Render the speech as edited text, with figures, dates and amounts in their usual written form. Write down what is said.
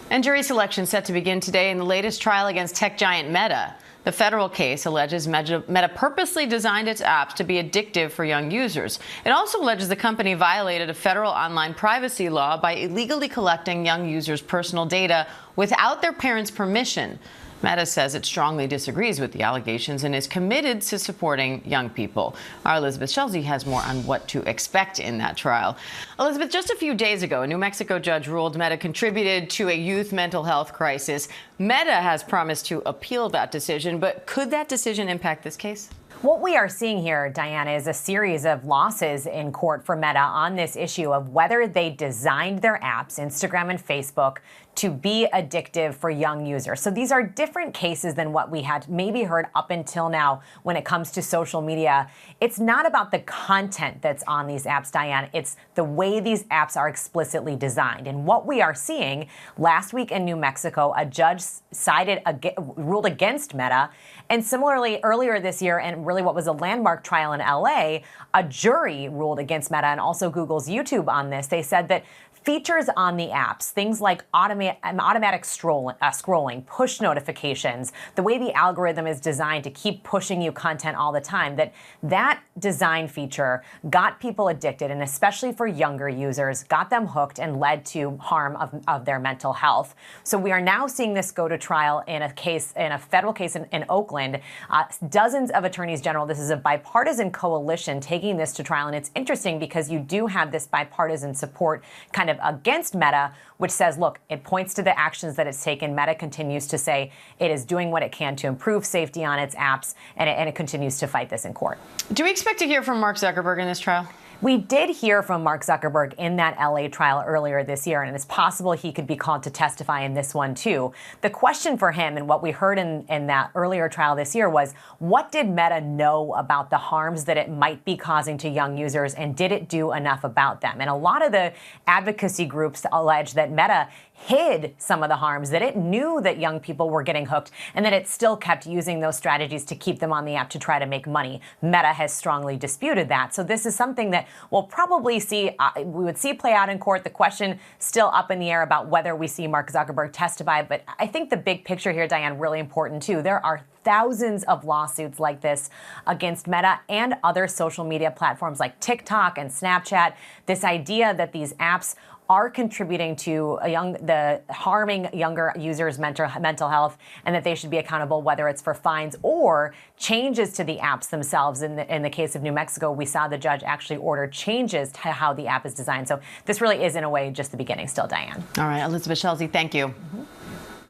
And jury selection set to begin today in the latest trial against tech giant Meta. The federal case alleges Meta purposely designed its apps to be addictive for young users. It also alleges the company violated a federal online privacy law by illegally collecting young users' personal data without their parents' permission. Meta says it strongly disagrees with the allegations and is committed to supporting young people. Our Elizabeth Schelsey has more on what to expect in that trial. Elizabeth, just a few days ago, a New Mexico judge ruled Meta contributed to a youth mental health crisis. Meta has promised to appeal that decision, but could that decision impact this case? What we are seeing here, Diana, is a series of losses in court for Meta on this issue of whether they designed their apps, Instagram and Facebook, to be addictive for young users. So these are different cases than what we had maybe heard up until now when it comes to social media. It's not about the content that's on these apps, Diane. It's the way these apps are explicitly designed. And what we are seeing last week in New Mexico, a judge ruled against Meta. And similarly, earlier this year, and really what was a landmark trial in LA, a jury ruled against Meta and also Google's YouTube on this. They said that features on the apps, things like automatic scrolling, push notifications, the way the algorithm is designed to keep pushing you content all the time, that design feature got people addicted, and especially for younger users, got them hooked and led to harm of their mental health. So we are now seeing this go to trial in a federal case in Oakland. Dozens of attorneys general, this is a bipartisan coalition taking this to trial, and it's interesting because you do have this bipartisan support kind of against Meta, which says, look, it points to the actions that it's taken. Meta continues to say it is doing what it can to improve safety on its apps, and it continues to fight this in court. Do we expect to hear from Mark Zuckerberg in this trial? We did hear from Mark Zuckerberg in that LA trial earlier this year, and it's possible he could be called to testify in this one, too. The question for him, and what we heard in that earlier trial this year, was what did Meta know about the harms that it might be causing to young users, and did it do enough about them? And a lot of the advocacy groups allege that Meta hid some of the harms, that it knew that young people were getting hooked, and that it still kept using those strategies to keep them on the app to try to make money. Meta has strongly disputed that. So this is something that we'll probably see, we would see play out in court. The question still up in the air about whether we see Mark Zuckerberg testify. But I think the big picture here, Diane, really important too. There are thousands of lawsuits like this against Meta and other social media platforms like TikTok and Snapchat. This idea that these apps are contributing to harming younger users' mental health, and that they should be accountable, whether it's for fines or changes to the apps themselves. In the case of New Mexico, we saw the judge actually order changes to how the app is designed. So this really is, in a way, just the beginning still, Diane. All right, Elizabeth Schelsey, thank you.